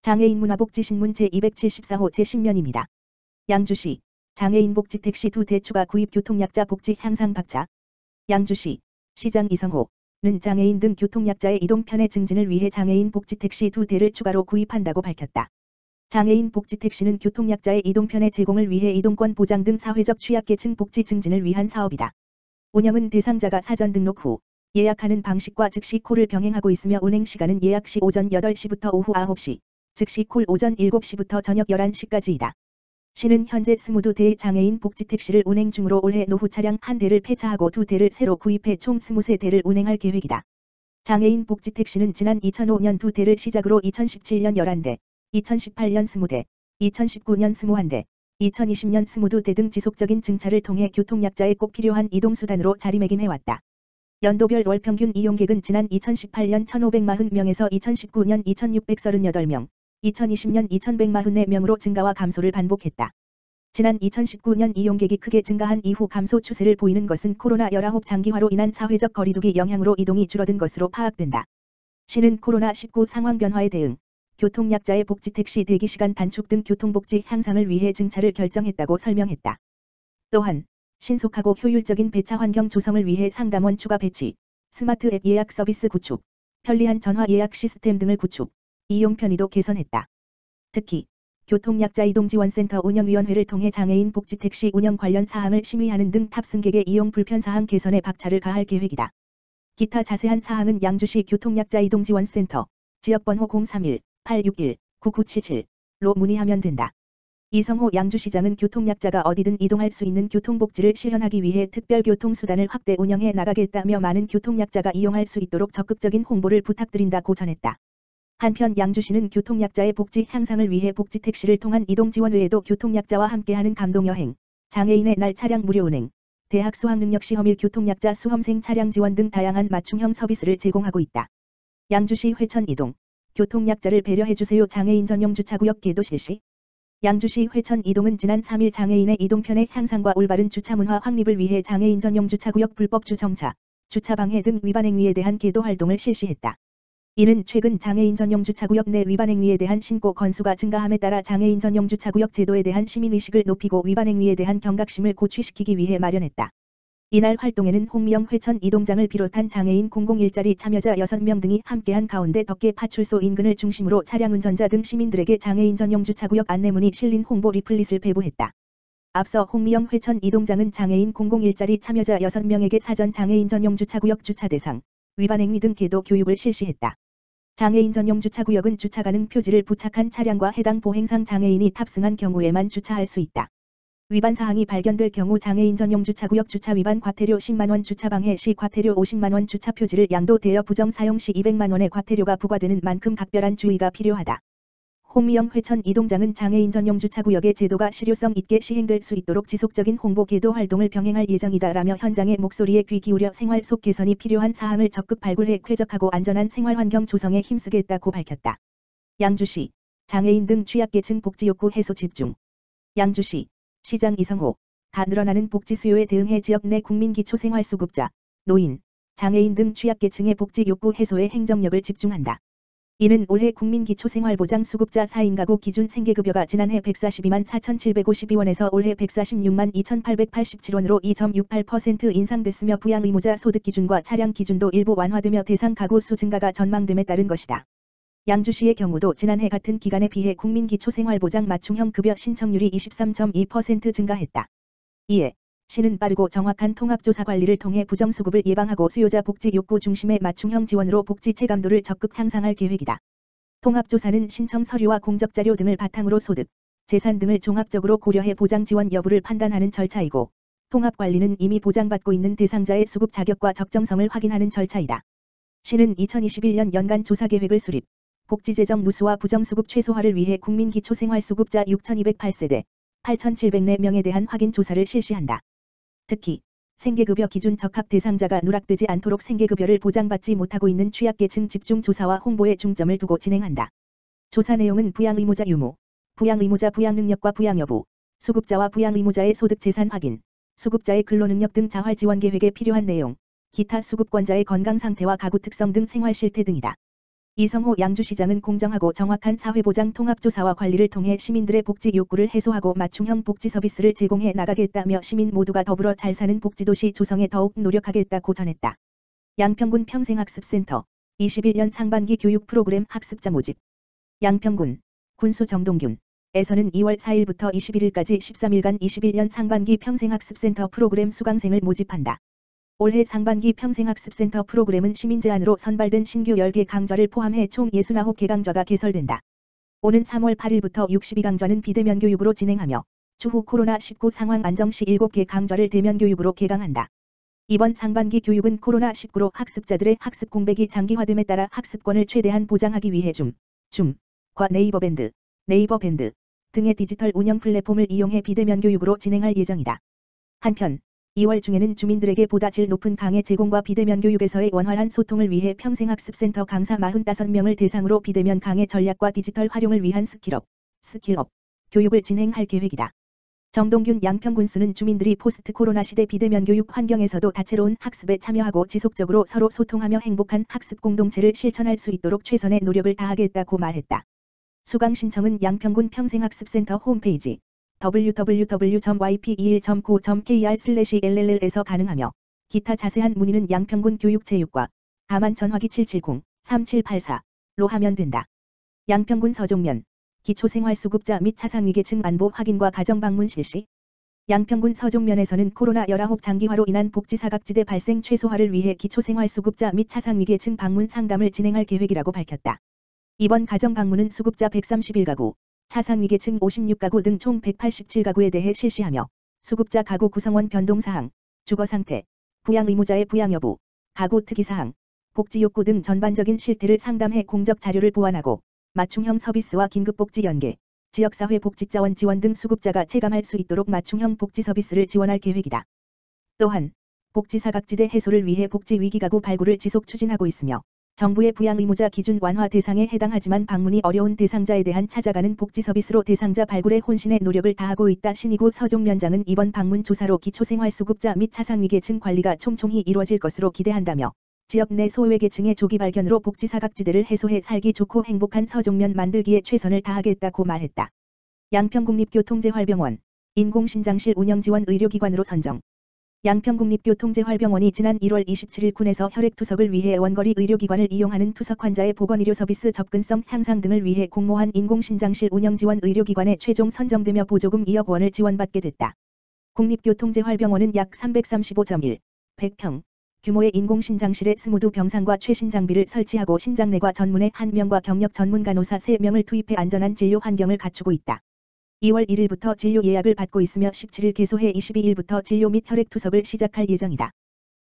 장애인 문화복지신문 제274호 제10면입니다. 양주시 장애인 복지 택시 2대 추가 구입 교통약자 복지 향상 박차. 양주시 시장 이성호는 장애인 등 교통약자의 이동 편의 증진을 위해 장애인 복지 택시 2대를 추가로 구입한다고 밝혔다. 장애인 복지 택시는 교통약자의 이동 편의 제공을 위해 이동권 보장 등 사회적 취약계층 복지 증진을 위한 사업이다. 운영은 대상자가 사전 등록 후 예약하는 방식과 즉시 콜을 병행하고 있으며 운행 시간은 예약 시 오전 8시부터 오후 9시, 즉시 콜 오전 7시부터 저녁 11시까지이다. 시는 현재 22대의 장애인 복지 택시를 운행 중으로 올해 노후 차량 1대를 폐차하고 2대를 새로 구입해 총 23대를 운행할 계획이다. 장애인 복지 택시는 지난 2005년 2대를 시작으로 2017년 11대, 2018년 20대, 2019년 21대, 2020년 22대 등 지속적인 증차를 통해 교통약자에 꼭 필요한 이동수단으로 자리매김해왔다. 연도별 월평균 이용객은 지난 2018년 1,540명에서 2019년 2,638명, 2020년 2,144명으로 증가와 감소를 반복했다. 지난 2019년 이용객이 크게 증가한 이후 감소 추세를 보이는 것은 코로나19 장기화로 인한 사회적 거리두기 영향으로 이동이 줄어든 것으로 파악된다. 시는 코로나19 상황 변화에 대응, 교통약자의 복지택시 대기시간 단축 등 교통복지 향상을 위해 증차를 결정했다고 설명했다. 또한 신속하고 효율적인 배차 환경 조성을 위해 상담원 추가 배치, 스마트 앱 예약 서비스 구축, 편리한 전화 예약 시스템 등을 구축, 이용 편의도 개선했다. 특히 교통약자 이동지원센터 운영위원회를 통해 장애인 복지택시 운영 관련 사항을 심의하는 등 탑승객의 이용 불편 사항 개선에 박차를 가할 계획이다. 기타 자세한 사항은 양주시 교통약자 이동지원센터 지역번호 031-861-9977로 문의하면 된다. 이성호 양주시장은 교통약자가 어디든 이동할 수 있는 교통복지를 실현하기 위해 특별교통수단을 확대 운영해 나가겠다며 많은 교통약자가 이용할 수 있도록 적극적인 홍보를 부탁드린다고 전했다. 한편 양주시는 교통약자의 복지 향상을 위해 복지택시를 통한 이동지원 외에도 교통약자와 함께하는 감동여행, 장애인의 날 차량 무료 운행, 대학 수학능력시험일 교통약자 수험생 차량 지원 등 다양한 맞춤형 서비스를 제공하고 있다. 양주시 회천 이동, 교통약자를 배려해주세요 장애인 전용 주차구역 개도 실시. 양주시 회천 이동은 지난 3일 장애인의 이동편의 향상과 올바른 주차문화 확립을 위해 장애인 전용 주차구역 불법 주정차, 주차방해 등 위반행위에 대한 계도 활동을 실시했다. 이는 최근 장애인 전용 주차구역 내 위반행위에 대한 신고 건수가 증가함에 따라 장애인 전용 주차구역 제도에 대한 시민의식을 높이고 위반행위에 대한 경각심을 고취시키기 위해 마련했다. 이날 활동에는 홍미영 회천 이동장을 비롯한 장애인 공공일자리 참여자 6명 등이 함께한 가운데 덕계 파출소 인근을 중심으로 차량 운전자 등 시민들에게 장애인 전용 주차구역 안내문이 실린 홍보 리플릿을 배부했다. 앞서 홍미영 회천 이동장은 장애인 공공일자리 참여자 6명에게 사전 장애인 전용 주차구역 주차 대상, 위반행위 등 계도 교육을 실시했다. 장애인 전용 주차구역은 주차 가능 표지를 부착한 차량과 해당 보행상 장애인이 탑승한 경우에만 주차할 수 있다. 위반 사항이 발견될 경우 장애인 전용 주차구역 주차 위반 과태료 10만원 주차방해 시 과태료 50만원 주차 표지를 양도되어 부정 사용 시 200만원의 과태료가 부과되는 만큼 각별한 주의가 필요하다. 홍미영 회천 이동장은 장애인 전용 주차구역의 제도가 실효성 있게 시행될 수 있도록 지속적인 홍보 계도 활동을 병행할 예정이다라며 현장의 목소리에 귀 기울여 생활 속 개선이 필요한 사항을 적극 발굴해 쾌적하고 안전한 생활환경 조성에 힘쓰겠다고 밝혔다. 양주시 장애인 등 취약계층 복지 욕구 해소 집중. 양주시 시장 이성호 가 늘어나는 복지 수요에 대응해 지역 내 국민 기초생활수급자, 노인, 장애인 등 취약계층의 복지 욕구 해소에 행정력을 집중한다. 이는 올해 국민기초생활보장 수급자 4인 가구 기준 생계급여가 지난해 142만 4,752원에서 올해 146만 2,887원으로 2.68% 인상됐으며 부양의무자 소득 기준과 차량 기준도 일부 완화되며 대상 가구 수 증가가 전망됨에 따른 것이다. 양주시의 경우도 지난해 같은 기간에 비해 국민기초생활보장 맞춤형 급여 신청률이 23.2% 증가했다. 이에 시는 빠르고 정확한 통합조사 관리를 통해 부정수급을 예방하고 수요자 복지 욕구 중심의 맞춤형 지원으로 복지 체감도를 적극 향상할 계획이다. 통합조사는 신청 서류와 공적자료 등을 바탕으로 소득, 재산 등을 종합적으로 고려해 보장 지원 여부를 판단하는 절차이고, 통합관리는 이미 보장받고 있는 대상자의 수급 자격과 적정성을 확인하는 절차이다. 시는 2021년 연간 조사계획을 수립, 복지재정 누수와 부정수급 최소화를 위해 국민기초생활수급자 6,208세대, 8,704명에 대한 확인 조사를 실시한다. 특히 생계급여 기준 적합 대상자가 누락되지 않도록 생계급여를 보장받지 못하고 있는 취약계층 집중 조사와 홍보에 중점을 두고 진행한다. 조사 내용은 부양의무자 유무, 부양의무자 부양능력과 부양여부, 수급자와 부양의무자의 소득 재산 확인, 수급자의 근로능력 등 자활지원 계획에 필요한 내용, 기타 수급권자의 건강 상태와 가구 특성 등 생활 실태 등이다. 이성호 양주시장은 공정하고 정확한 사회보장 통합조사와 관리를 통해 시민들의 복지 욕구를 해소하고 맞춤형 복지 서비스를 제공해 나가겠다며 시민 모두가 더불어 잘 사는 복지도시 조성에 더욱 노력하겠다고 전했다. 양평군 평생학습센터 21년 상반기 교육 프로그램 학습자 모집. 양평군 군수 정동균 에서는 2월 4일부터 21일까지 13일간 21년 상반기 평생학습센터 프로그램 수강생을 모집한다. 올해 상반기 평생학습센터 프로그램은 시민 제안으로 선발된 신규 10개 강좌를 포함해 총 69개 강좌가 개설된다. 오는 3월 8일부터 62강좌는 비대면 교육으로 진행하며 추후 코로나19 상황 안정 시 7개 강좌를 대면 교육으로 개강한다. 이번 상반기 교육은 코로나19로 학습자들의 학습 공백이 장기화됨에 따라 학습권을 최대한 보장하기 위해 과 네이버 밴드 등의 디지털 운영 플랫폼을 이용해 비대면 교육으로 진행할 예정이다. 한편 2월 중에는 주민들에게 보다 질 높은 강의 제공과 비대면 교육에서의 원활한 소통을 위해 평생학습센터 강사 45명을 대상으로 비대면 강의 전략과 디지털 활용을 위한 스킬업 교육을 진행할 계획이다. 정동균 양평군수는 주민들이 포스트 코로나 시대 비대면 교육 환경에서도 다채로운 학습에 참여하고 지속적으로 서로 소통하며 행복한 학습 공동체를 실천할 수 있도록 최선의 노력을 다하겠다고 말했다. 수강 신청은 양평군 평생학습센터 홈페이지 www.yp21.co.kr/LLL에서 가능하며 기타 자세한 문의는 양평군 교육체육과 다만 전화기 770-3784로 하면 된다. 양평군 서종면 기초생활수급자 및 차상위계층 안보 확인과 가정방문 실시. 양평군 서종면에서는 코로나19 장기화로 인한 복지사각지대 발생 최소화를 위해 기초생활수급자 및 차상위계층 방문 상담을 진행할 계획이라고 밝혔다. 이번 가정방문은 수급자 131가구, 차상위계층 56가구 등 총 187가구에 대해 실시하며 수급자 가구 구성원 변동사항, 주거상태, 부양의무자의 부양 여부, 가구 특이사항, 복지욕구 등 전반적인 실태를 상담해 공적 자료를 보완하고 맞춤형 서비스와 긴급복지 연계, 지역사회 복지자원 지원 등 수급자가 체감할 수 있도록 맞춤형 복지 서비스를 지원할 계획이다. 또한 복지사각지대 해소를 위해 복지위기가구 발굴을 지속 추진하고 있으며 정부의 부양의무자 기준 완화 대상에 해당하지만 방문이 어려운 대상자에 대한 찾아가는 복지 서비스로 대상자 발굴에 혼신의 노력을 다하고 있다. 신이구 서종면장은 이번 방문 조사로 기초생활수급자 및 차상위계층 관리가 촘촘히 이루어질 것으로 기대한다며 지역 내 소외계층의 조기 발견으로 복지사각지대를 해소해 살기 좋고 행복한 서종면 만들기에 최선을 다하겠다고 말했다. 양평국립교통재활병원 인공신장실 운영지원 의료기관으로 선정. 양평국립교통재활병원이 지난 1월 27일 군에서 혈액투석을 위해 원거리 의료기관을 이용하는 투석 환자의 보건의료 서비스 접근성 향상 등을 위해 공모한 인공신장실 운영지원 의료기관에 최종 선정되며 보조금 2억 원을 지원받게 됐다. 국립교통재활병원은 약 335.1, 100평 규모의 인공신장실에 22병상과 최신 장비를 설치하고 신장내과 전문의 1명과 경력 전문 간호사 3명을 투입해 안전한 진료 환경을 갖추고 있다. 2월 1일부터 진료 예약을 받고 있으며 17일 개소해 22일부터 진료 및 혈액투석을 시작할 예정이다.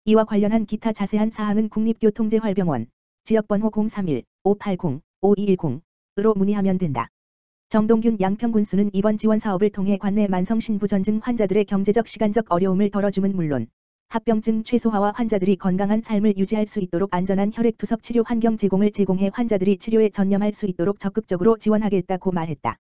이와 관련한 기타 자세한 사항은 국립교통재활병원 지역번호 031-580-5210으로 문의하면 된다. 정동균 양평군수는 이번 지원 사업을 통해 관내 만성신부전증 환자들의 경제적 시간적 어려움을 덜어줌은 물론 합병증 최소화와 환자들이 건강한 삶을 유지할 수 있도록 안전한 혈액투석 치료 환경 제공을 제공해 환자들이 치료에 전념할 수 있도록 적극적으로 지원하겠다고 말했다.